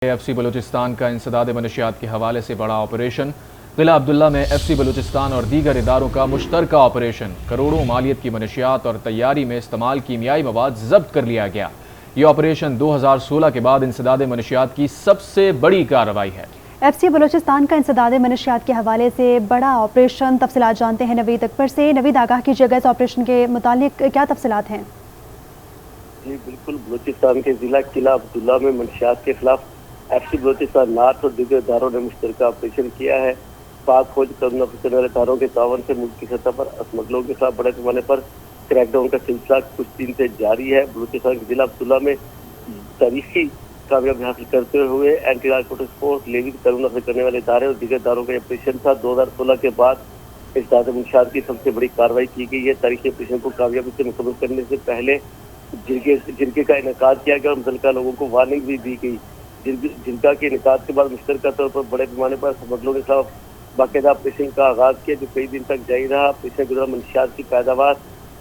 F C Balochistan का इंसदाद मनशियात के हवाले से बड़ा ऑपरेशन। किला अब्दुल्ला में एफ सी बलूचिस्तान और दीगर इदारों का मुश्तरका ऑपरेशन। करोड़ों मालियत की मनशियात और तैयारी में इस्तेमाल कीमियाई मवाद जब्त कर लिया गया। ये ऑपरेशन 2016 के बाद इंसदाद मनशियात की सबसे बड़ी कार्रवाई है। एफ सी बलूचिस्तान का इंसदाद मनशियात के हवाले से बड़ा ऑपरेशन। तफसीलात जानते हैं नवीद अकबर से। नवीद, आगाह कीजिएगा इस ऑपरेशन के मुतालिक क्या तफसीलात हैं? जी बिल्कुल, बलूचिस्तान के जिला किला अब्दुल्ला में मनशियात के खिलाफ एफ सी बलूचिस्तान नार्थ और दीगर इदारों ने मुश्तरका ऑपरेशन किया है। पाक फौज करने वाले इदारों के तावन से मुल्क की सतह पर स्मगलरों के खिलाफ बड़े पैमाने पर क्रैकडाउन का सिलसिला कुछ दिन से जारी है। बलूचिस्तान के जिला अब्दुल्ला में तारीखी कामयाबी हासिल करते हुए एंटी नारकोटिक्स फोर्स, लेवी कानून हासिल करने वाले इदारे और दीगर इदारों का ऑपरेशन था। 2016 के बाद इंसदाद मनशियात की सबसे बड़ी कार्रवाई की गई है। तारीखी ऑपरेशन को कामयाबी से मुकम्मल करने से पहले जिनके का इनेकाद किया गया और मुतल्लिका लोगों को वार्निंग भी दी गई। जिनका के इनेकाद के बाद मुश्तरका तौर पर बड़े पैमाने पर स्मगलरों के खिलाफ बाकायदा ऑपरेशन का आगाज किया, जो कई दिन तक जारी रहा। ऑपरेशन के दौरान मनशियात की पैदावार,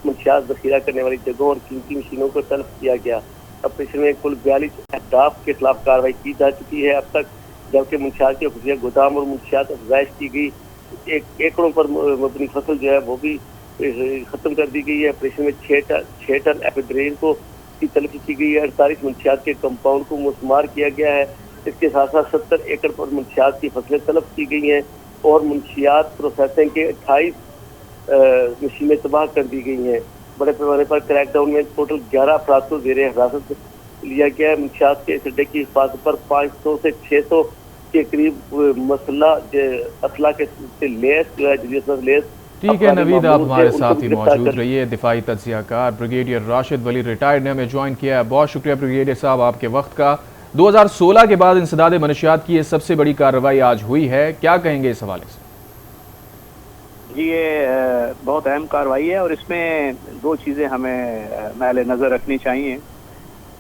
मनशियात जखीरा करने वाली जगहों और कीमती मशीनों को तलब किया गया। ऑपरेशन में कुल 42 अहदाफ के खिलाफ कार्रवाई की जा चुकी है अब तक, जबकि मनशियात के खुफिया गोदाम और मनशियात अफजाइश की गई। एकड़ों पर मबनी फसल जो है वो भी खत्म कर दी गई है। ऑपरेशन में 6 टन एफेड्रेन की तलफी की गई है। 48 मनशियात के कंपाउंड को मुस्मार किया गया है। इसके साथ साथ 70 एकड़ पर मनशियात की फसलें तलब की गई हैं और मनशियात प्रोसेसिंग के 28 मशीनें तबाह कर दी गई हैं। बड़े पैमाने पर क्रैकडाउन में टोटल 11 अफराद को ज़ेर हिरासत लिया गया है। मनशियात के इस अड्डे की हिफाजत पर 500 से 600 के करीब मसला असला के लेस जो है जदीद लेस। ठीक है नवीद, आप हमारे साथ ही मौजूद रहिए। दिफाई तज्जियाकार ब्रिगेडियर राशिद वली रिटायर्ड ने हमें ज्वाइन किया है। बहुत शुक्रिया ब्रिगेडियर साहब आपके वक्त का। 2016 के बाद इंसदाद मनशियात की ये सबसे बड़ी कार्रवाई आज हुई है, क्या कहेंगे इस हवाले से? जी ये बहुत अहम कार्रवाई है और इसमें दो चीज़ें हमें मैल नज़र रखनी चाहिए।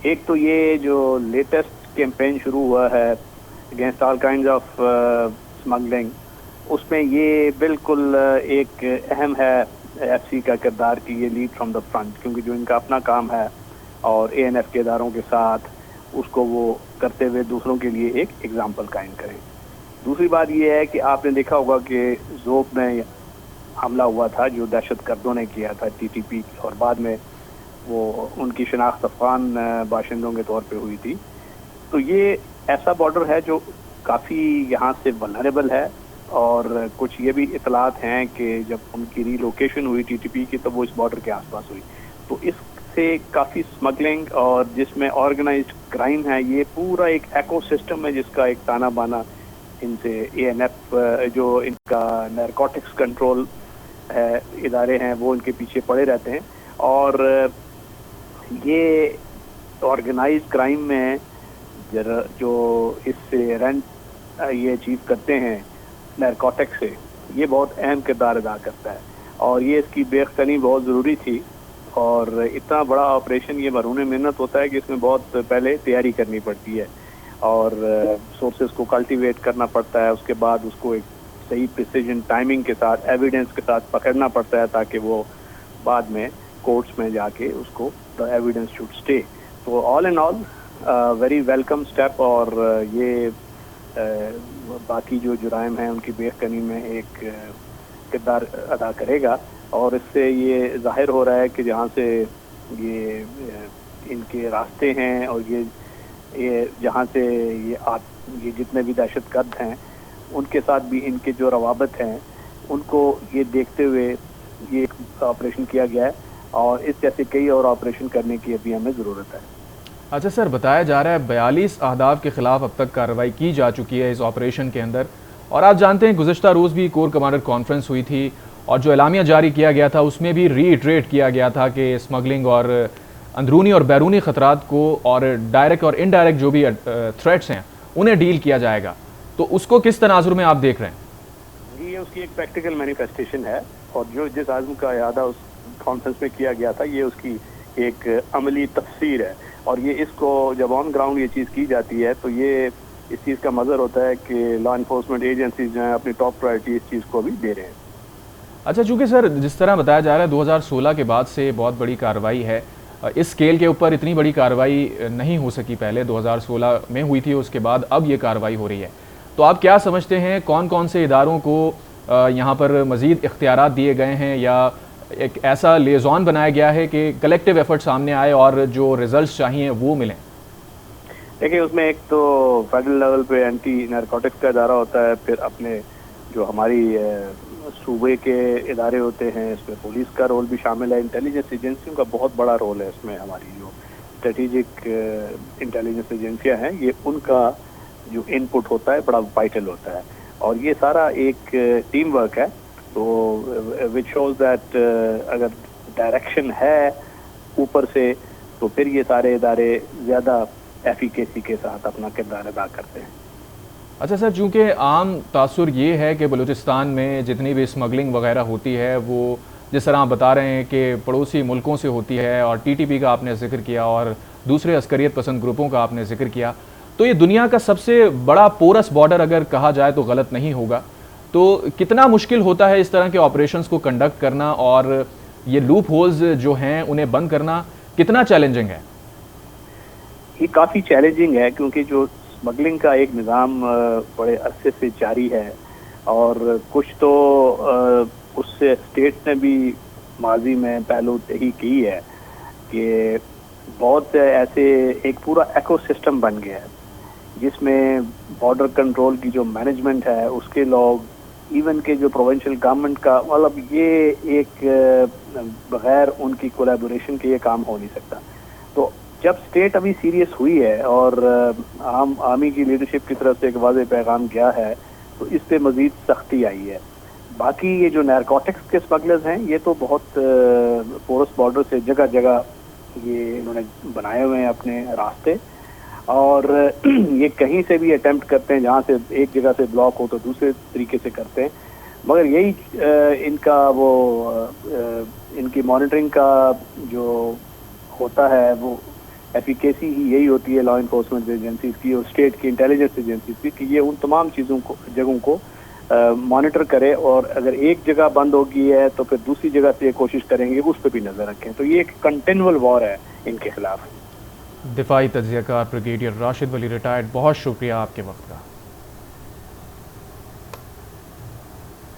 एक तो ये जो लेटेस्ट कैंपेन शुरू हुआ है against all kind of smuggling, उसमें ये बिल्कुल एक अहम है एफसी का किरदार कि ये लीड फ्रॉम द फ्रंट, क्योंकि जो इनका अपना काम है और एएनएफ के इदारों के साथ उसको वो करते हुए दूसरों के लिए एक एग्जाम्पल कायम करें। दूसरी बात ये है कि आपने देखा होगा कि ज़ोक में हमला हुआ था जो दहशत गर्दों ने किया था टीटीपी, और बाद में वो उनकी शनाख्त अफगान बाशिंदों के तौर पे हुई थी। तो ये ऐसा बॉर्डर है जो काफ़ी यहाँ से वल्नरेबल है और कुछ ये भी इतलात हैं कि जब उनकी रीलोकेशन हुई टीटीपी की तो वो इस बॉर्डर के आसपास हुई। तो इससे काफ़ी स्मगलिंग और जिसमें ऑर्गेनाइज्ड क्राइम है, ये पूरा एक एकोसिस्टम है जिसका एक ताना बाना इनसे एएनएफ जो इनका नारकोटिक्स कंट्रोल है इदारे हैं वो इनके पीछे पड़े रहते हैं। और ये ऑर्गेनाइज्ड क्राइम में जो इससे रेंट ये अचीव करते हैं नारकोटिक से, ये बहुत अहम किरदार अदा करता है और ये इसकी बेख्तनी बहुत ज़रूरी थी। और इतना बड़ा ऑपरेशन ये मरून मेहनत होता है कि इसमें बहुत पहले तैयारी करनी पड़ती है और सोर्सेज को कल्टीवेट करना पड़ता है, उसके बाद उसको एक सही प्रिसीजन टाइमिंग के साथ एविडेंस के साथ पकड़ना पड़ता है ताकि वो बाद में कोर्ट्स में जाके उसको द एविडेंस शुड स्टे। तो all in all very welcome step और ये बाकी जो जुराइम हैं उनकी बेखनी में एक किरदार अदा करेगा। और इससे ये जाहिर हो रहा है कि जहाँ से ये इनके रास्ते हैं और ये जहाँ से ये जितने भी दहशतगर्द हैं उनके साथ भी इनके जो रवाबत हैं उनको ये देखते हुए ये ऑपरेशन किया गया है और इस जैसे कई और ऑपरेशन करने की अभी हमें ज़रूरत है। अच्छा सर, बताया जा रहा है 42 अहदाफ के खिलाफ अब तक कार्रवाई की जा चुकी है इस ऑपरेशन के अंदर। और आप जानते हैं गुज़श्ता रोज़ भी कोर कमांडर कॉन्फ्रेंस हुई थी और जो एलामिया जारी किया गया था उसमें भी रीइटरेट किया गया था कि स्मगलिंग और अंदरूनी और बैरूनी ख़तरात को और डायरेक्ट और इनडायरेक्ट जो भी थ्रेट्स हैं उन्हें डील किया जाएगा। तो उसको किस तनाजुर में आप देख रहे हैं? जी ये उसकी एक प्रैक्टिकल मैनिफेस्टेशन है और जो जिस आज़म का इरादा उस कॉन्फ्रेंस में किया गया था ये उसकी एक अमली तफसीर है। और ये इसको जब ऑन ग्राउंड ये चीज़ की जाती है तो ये इस चीज़ का मज़र होता है कि लॉ इन्फोर्समेंट एजेंसीज जो हैं अपनी टॉप प्रायोरिटी इस चीज़ को भी दे रहे हैं। अच्छा, चूँकि सर जिस तरह बताया जा रहा है 2016 के बाद से बहुत बड़ी कार्रवाई है, इस स्केल के ऊपर इतनी बड़ी कार्रवाई नहीं हो सकी पहले, 2016 में हुई थी, उसके बाद अब ये कार्रवाई हो रही है। तो आप क्या समझते हैं कौन कौन से इदारों को यहाँ पर मज़ीद इख्तियारात दिए गए हैं, या एक ऐसा लिएज़ॉन बनाया गया है कि कलेक्टिव एफर्ट सामने आए और जो रिजल्ट्स चाहिए वो मिलें? देखिए, उसमें एक तो फेडरल लेवल पे एंटी नारकोटिक्स का इदारा होता है, फिर अपने जो हमारी सूबे के इदारे होते हैं, इसमें पुलिस का रोल भी शामिल है, इंटेलिजेंस एजेंसियों का बहुत बड़ा रोल है इसमें। हमारी जो स्ट्रेटेजिक इंटेलिजेंस एजेंसियां हैं, ये उनका जो इनपुट होता है बड़ा वाइटल होता है, और ये सारा एक टीम वर्क है। तो विच शोज दैट अगर डायरेक्शन है ऊपर से, तो फिर ये सारे इदारे ज़्यादा एफिकेसी के साथ अपना किरदार अदा करते हैं। अच्छा सर, चूँकि आम तासुर ये है कि बलूचिस्तान में जितनी भी स्मगलिंग वगैरह होती है वो जिस तरह आप बता रहे हैं कि पड़ोसी मुल्कों से होती है, और टीटीपी का आपने जिक्र किया और दूसरे अस्करियत पसंद ग्रुपों का आपने जिक्र किया, तो ये दुनिया का सबसे बड़ा पोरस बॉर्डर अगर कहा जाए तो गलत नहीं होगा। तो कितना मुश्किल होता है इस तरह के ऑपरेशंस को कंडक्ट करना, और ये लूप होल्स जो हैं उन्हें बंद करना कितना चैलेंजिंग है? ये काफ़ी चैलेंजिंग है, क्योंकि जो स्मगलिंग का एक निज़ाम बड़े अरसे से जारी है, और कुछ तो उससे स्टेट ने भी माजी में पहलूदही की है कि बहुत ऐसे एक पूरा इकोसिस्टम बन गया है जिसमें बॉर्डर कंट्रोल की जो मैनेजमेंट है, उसके लोग, इवन के जो प्रोविंशियल गवर्नमेंट का, मतलब ये एक बगैर उनकी कोलैबोरेशन के ये काम हो नहीं सकता। तो जब स्टेट अभी सीरियस हुई है और आर्मी की लीडरशिप की तरफ से एक वाज़ेह पैगाम गया है, तो इस पे मज़ीद सख्ती आई है। बाकी ये जो नारकोटिक्स के स्मगलर्स हैं, ये तो बहुत पोरस बॉर्डर से जगह जगह ये इन्होंने बनाए हुए हैं अपने रास्ते, और ये कहीं से भी अटेम्प्ट करते हैं, जहाँ से एक जगह से ब्लॉक हो तो दूसरे तरीके से करते हैं। मगर यही इनका वो इनकी मॉनिटरिंग का जो होता है वो एफिकेसी ही यही होती है लॉ इन्फोर्समेंट एजेंसीज की और स्टेट की इंटेलिजेंस एजेंसीज की, कि ये उन तमाम चीज़ों को, जगहों को मॉनिटर करे, और अगर एक जगह बंद होगी है तो फिर दूसरी जगह से ये कोशिश करेंगे उस पर भी नज़र रखें। तो ये एक कंटिन्यूअल वॉर है इनके खिलाफ। दिफाई तज्ज़ियाकार ब्रिगेडियर राशिद वली रिटायर्ड, बहुत शुक्रिया आपके वक्त का।